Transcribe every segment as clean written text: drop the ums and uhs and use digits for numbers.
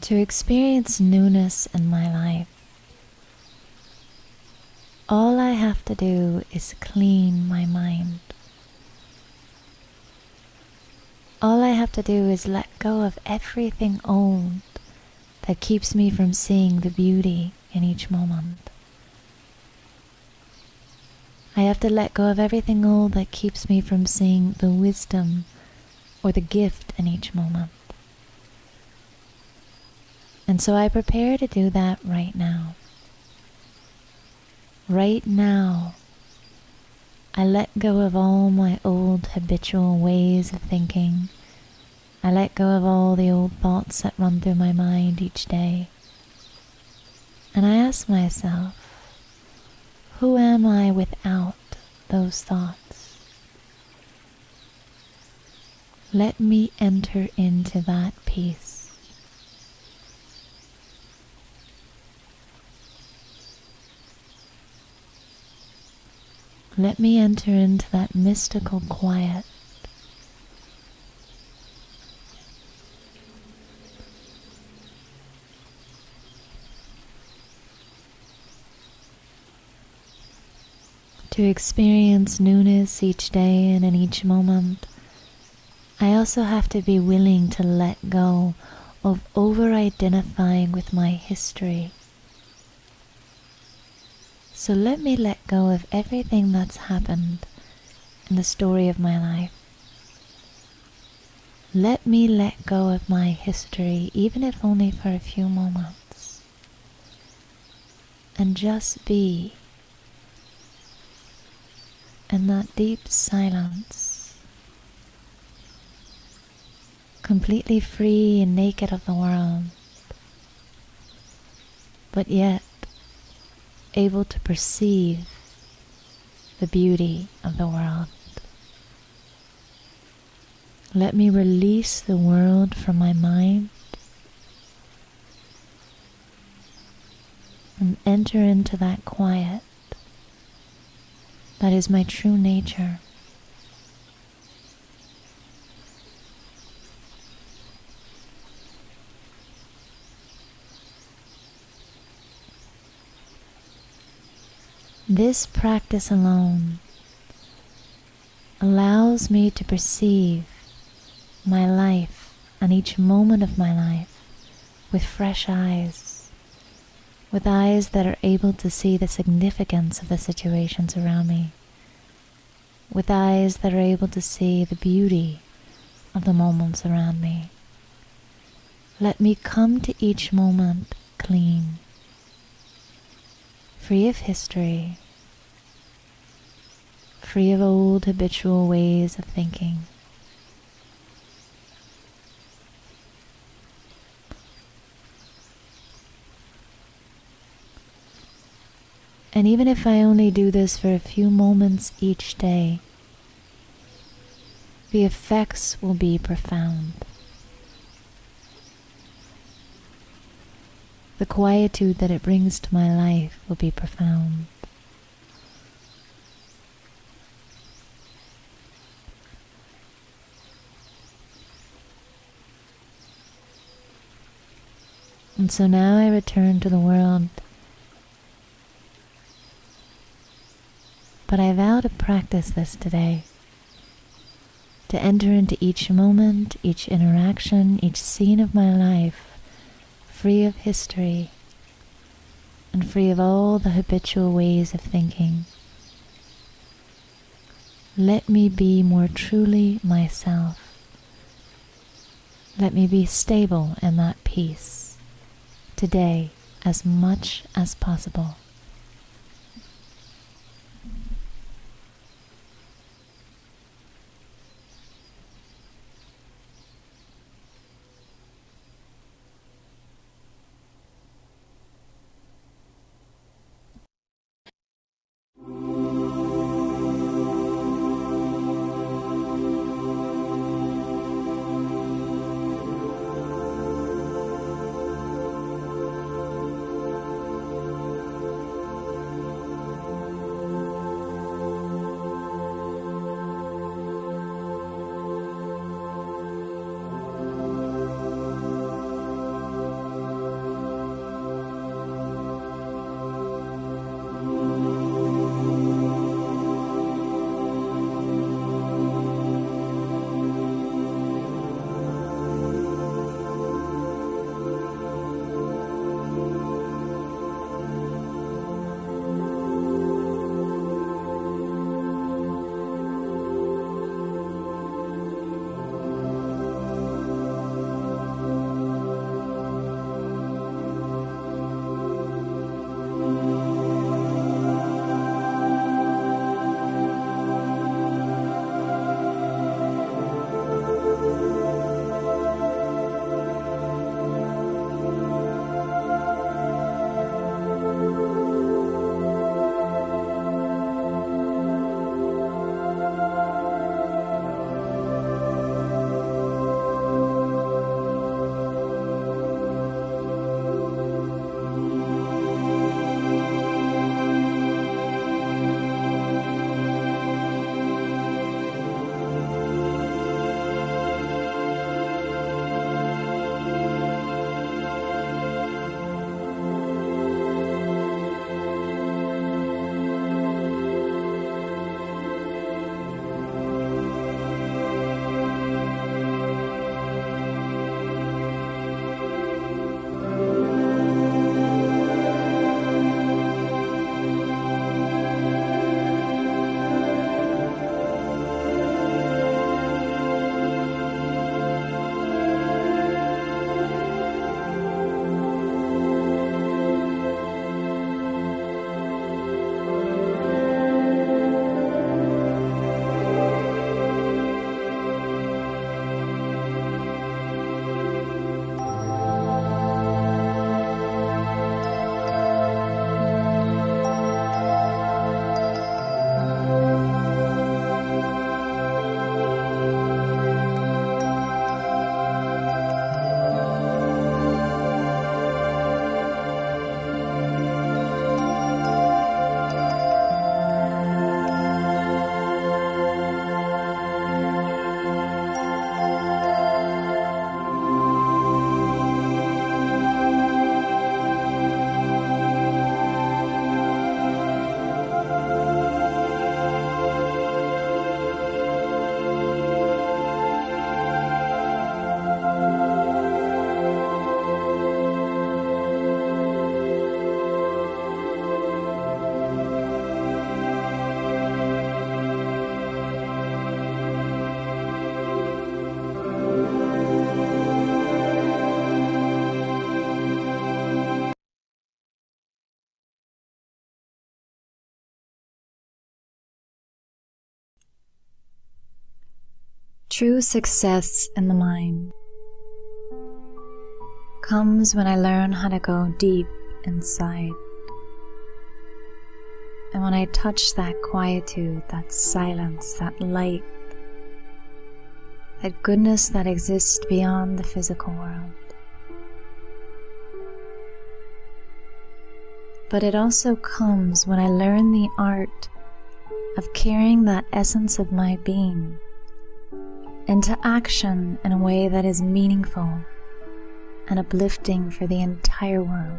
To experience newness in my life, all I have to do is clean my mind. All I have to do is let go of everything old that keeps me from seeing the beauty in each moment. I have to let go of everything old that keeps me from seeing the wisdom or the gift in each moment. And so I prepare to do that right now. Right now, I let go of all my old habitual ways of thinking. I let go of all the old thoughts that run through my mind each day. And I ask myself, who am I without those thoughts? Let me enter into that peace. Let me enter into that mystical quiet. To experience newness each day and in each moment, I also have to be willing to let go of over-identifying with my history. So let me let go of everything that's happened in the story of my life. Let me let go of my history, even if only for a few moments, and just be in that deep silence, completely free and naked of the world, but yet able to perceive the beauty of the world. Let me release the world from my mind and enter into that quiet that is my true nature. This practice alone allows me to perceive my life and each moment of my life with fresh eyes, with eyes that are able to see the significance of the situations around me, with eyes that are able to see the beauty of the moments around me. Let me come to each moment clean, free of history, free of old habitual ways of thinking. And even if I only do this for a few moments each day, the effects will be profound. The quietude that it brings to my life will be profound. And so now I return to the world, but I vow to practice this today, to enter into each moment, each interaction, each scene of my life, free of history and free of all the habitual ways of thinking. Let me be more truly myself. Let me be stable in that peace today as much as possible. True success in the mind comes when I learn how to go deep inside. And when I touch that quietude, that silence, that light, that goodness that exists beyond the physical world. But it also comes when I learn the art of carrying that essence of my being into action in a way that is meaningful and uplifting for the entire world.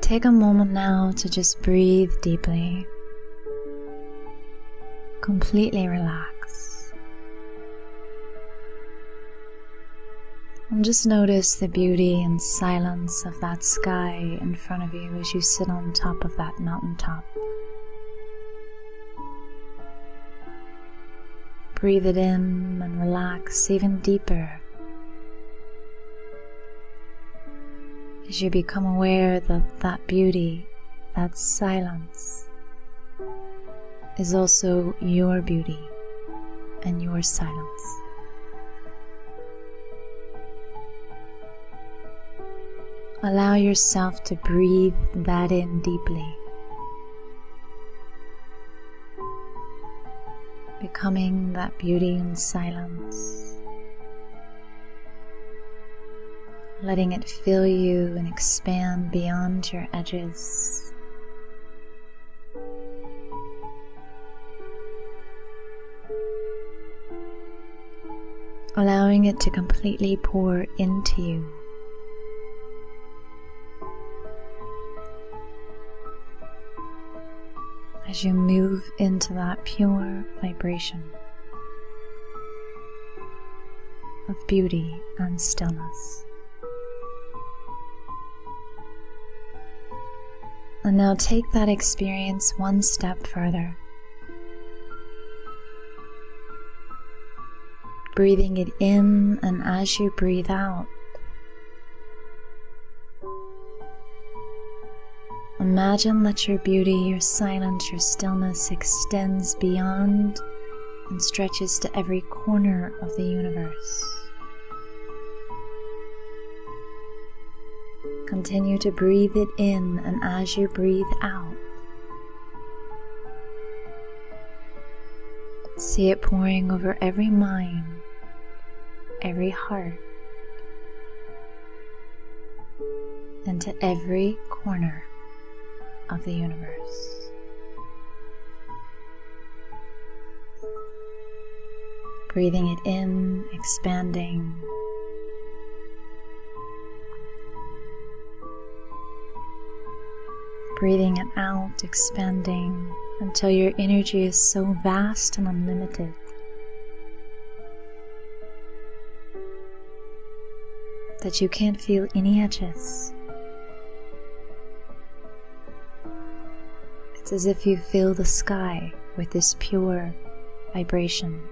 Take a moment now to just breathe deeply, completely relax, and just notice the beauty and silence of that sky in front of you as you sit on top of that mountaintop. Breathe it in and relax even deeper as you become aware that that beauty, that silence, is also your beauty and your silence. Allow yourself to breathe that in deeply, becoming that beauty and silence, letting it fill you and expand beyond your edges. Allowing it to completely pour into you. As you move into that pure vibration of beauty and stillness. And now take that experience one step further, breathing it in, and as you breathe out, imagine that your beauty, your silence, your stillness extends beyond and stretches to every corner of the universe. Continue to breathe it in, and as you breathe out, see it pouring over every mind, every heart, into every corner of the universe. Breathing it in, expanding. Breathing it out, expanding, until your energy is so vast and unlimited that you can't feel any edges. It's as if you fill the sky with this pure vibration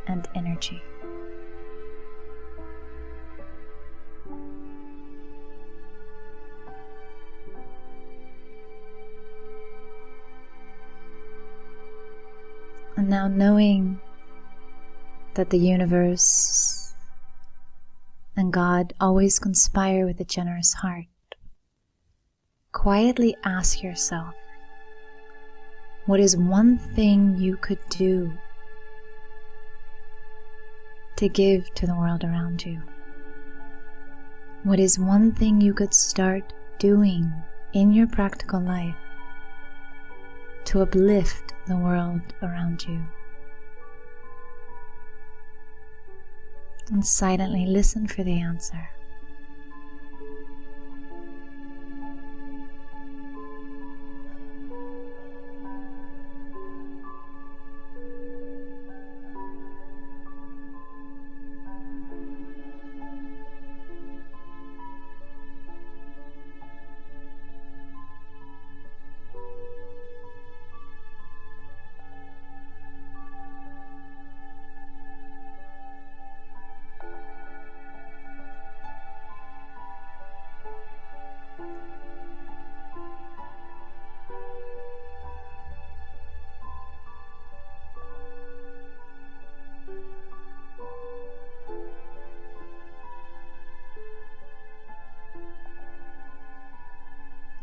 and energy. And now, knowing that the universe and God always conspire with a generous heart, quietly ask yourself, what is one thing you could do to give to the world around you? What is one thing you could start doing in your practical life to uplift the world around you? And silently listen for the answer.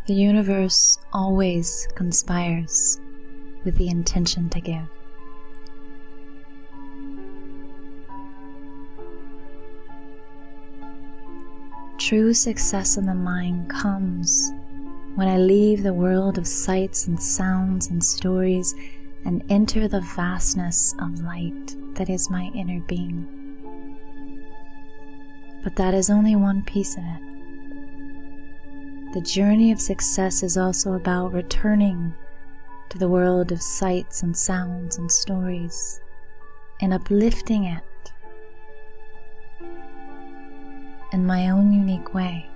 The universe always conspires with the intention to give. True success in the mind comes when I leave the world of sights and sounds and stories and enter the vastness of light that is my inner being. But that is only one piece of it. The journey of success is also about returning to the world of sights and sounds and stories and uplifting it in my own unique way.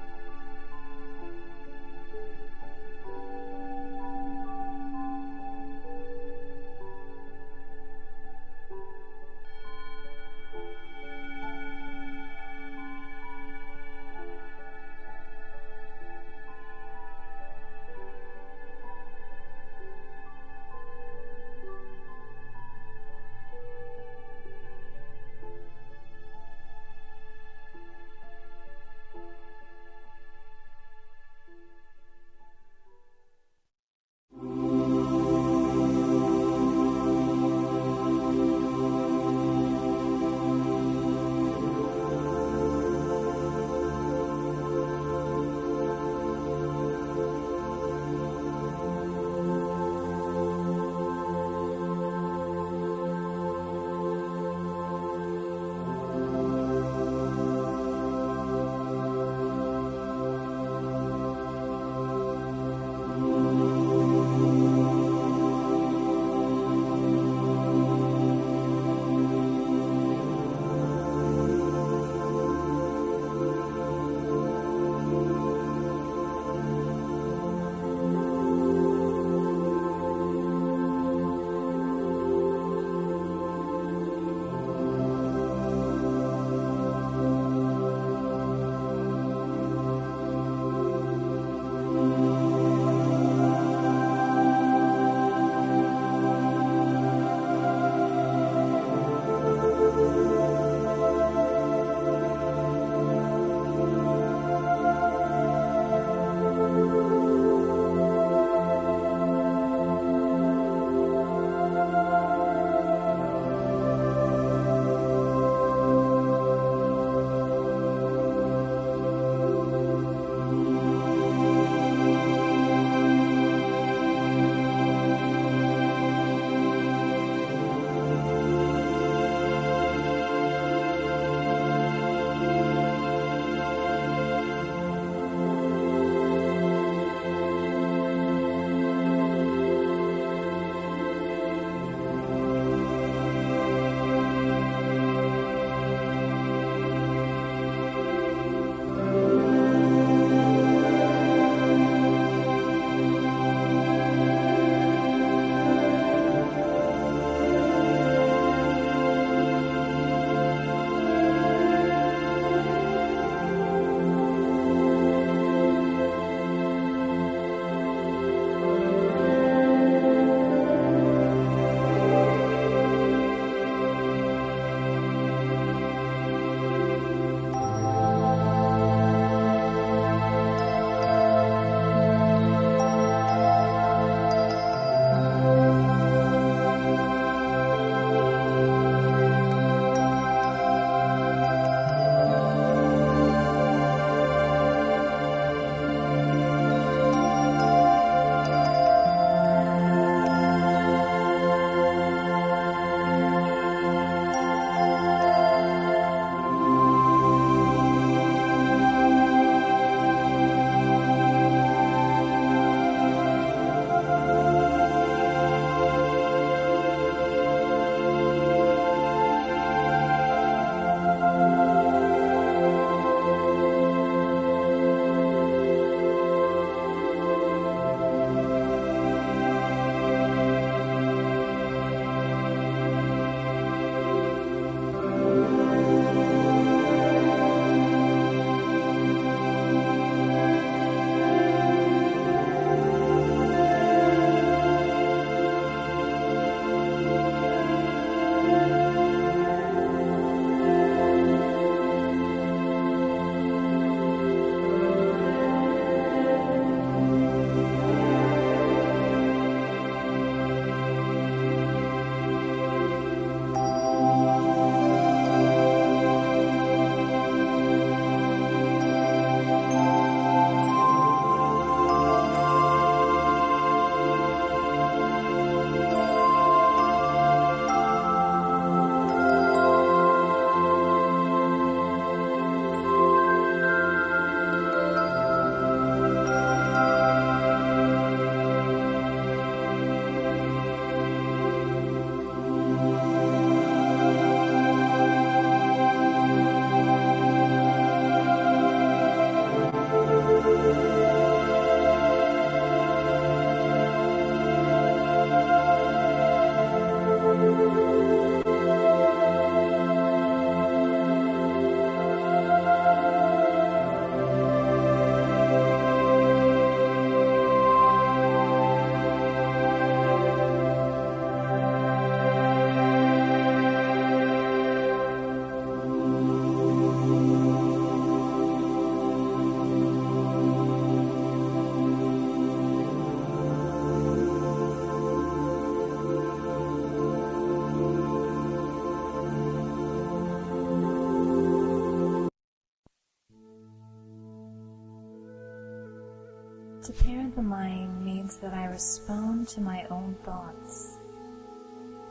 To parent the mind means that I respond to my own thoughts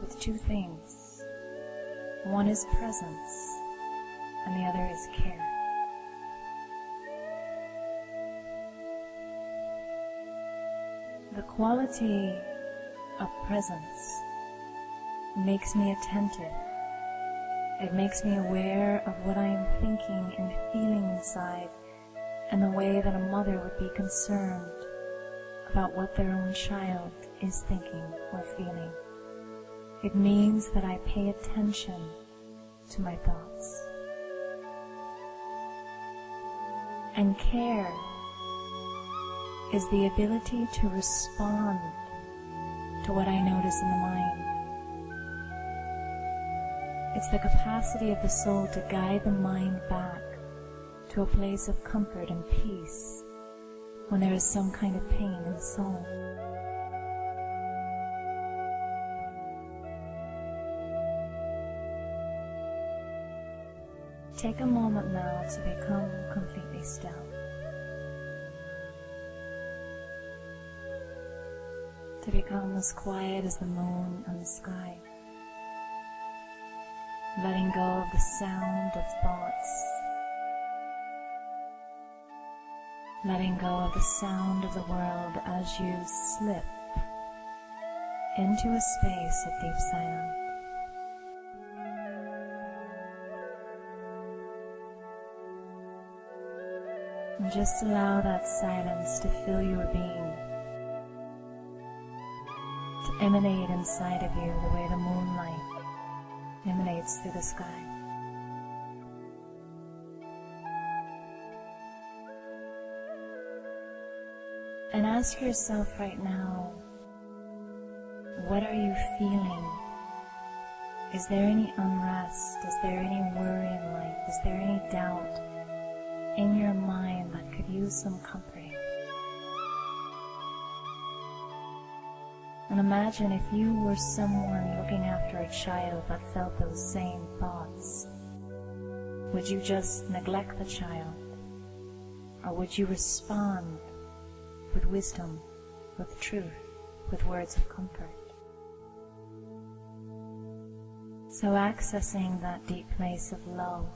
with two things. One is presence, and the other is care. The quality of presence makes me attentive. It makes me aware of what I am thinking and feeling inside, and the way that a mother would be concerned about what their own child is thinking or feeling. It means that I pay attention to my thoughts. And care is the ability to respond to what I notice in the mind. It's the capacity of the soul to guide the mind back to a place of comfort and peace when there is some kind of pain in the soul. Take a moment now to become completely still. To become as quiet as the moon and the sky. Letting go of the sound of thoughts. Letting go of the sound of the world as you slip into a space of deep silence. And just allow that silence to fill your being, to emanate inside of you the way the moonlight emanates through the sky. And ask yourself right now, what are you feeling? Is there any unrest? Is there any worry in life? Is there any doubt in your mind that could use some comforting? And imagine if you were someone looking after a child that felt those same thoughts. Would you just neglect the child? Or would you respond with wisdom, with truth, with words of comfort? So accessing that deep place of love,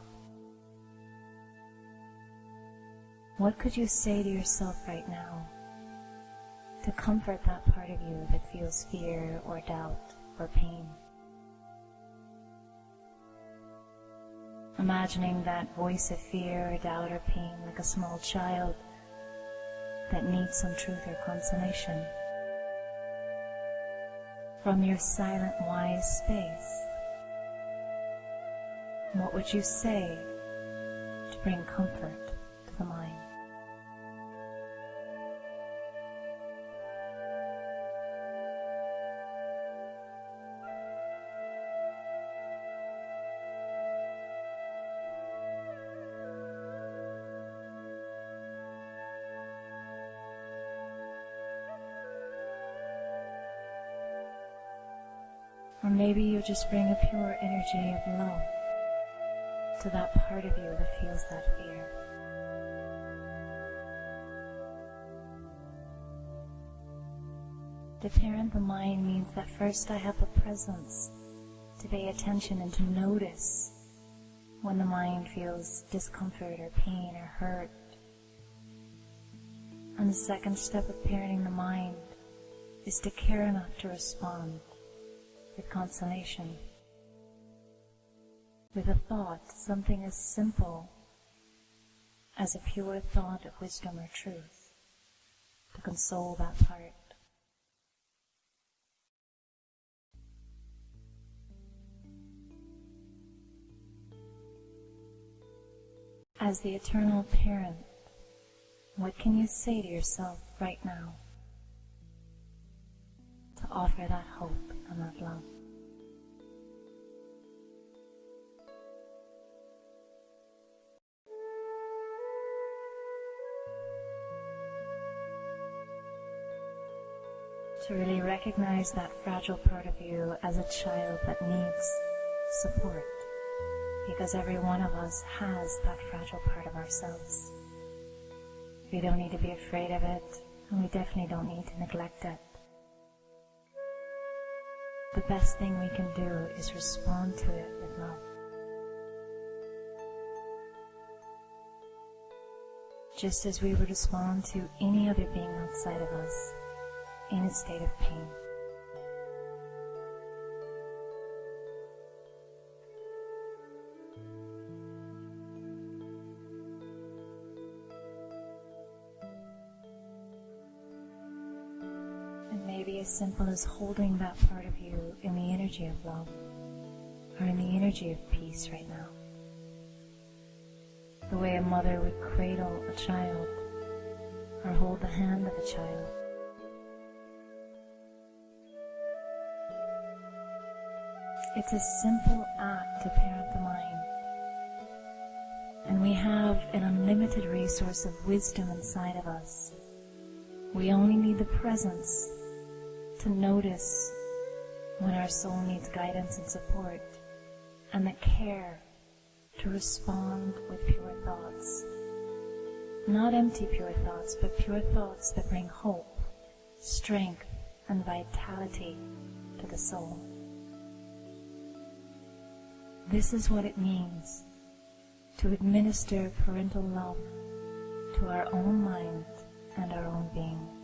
what could you say to yourself right now to comfort that part of you that feels fear or doubt or pain? Imagining that voice of fear or doubt or pain like a small child that needs some truth or consolation. From your silent, wise space, what would you say to bring comfort to the mind? Or maybe you just bring a pure energy of love to that part of you that feels that fear. To parent the mind means that first I have the presence to pay attention and to notice when the mind feels discomfort or pain or hurt. And the second step of parenting the mind is to care enough to respond with consolation, with a thought, something as simple as a pure thought of wisdom or truth, to console that part. As the eternal parent, what can you say to yourself right now to offer that hope and that love? To really recognize that fragile part of you as a child that needs support, because every one of us has that fragile part of ourselves. We don't need to be afraid of it and we definitely don't need to neglect it. The best thing we can do is respond to it with love. Just as we would respond to any other being outside of us in a state of pain. And maybe as simple as holding that part of you in the energy of love, or in the energy of peace right now. The way a mother would cradle a child, or hold the hand of a child. It's a simple act to parent the mind. And we have an unlimited resource of wisdom inside of us. We only need the presence to notice when our soul needs guidance and support, and the care to respond with pure thoughts. Not empty pure thoughts, but pure thoughts that bring hope, strength, and vitality to the soul. This is what it means to administer parental love to our own mind and our own being.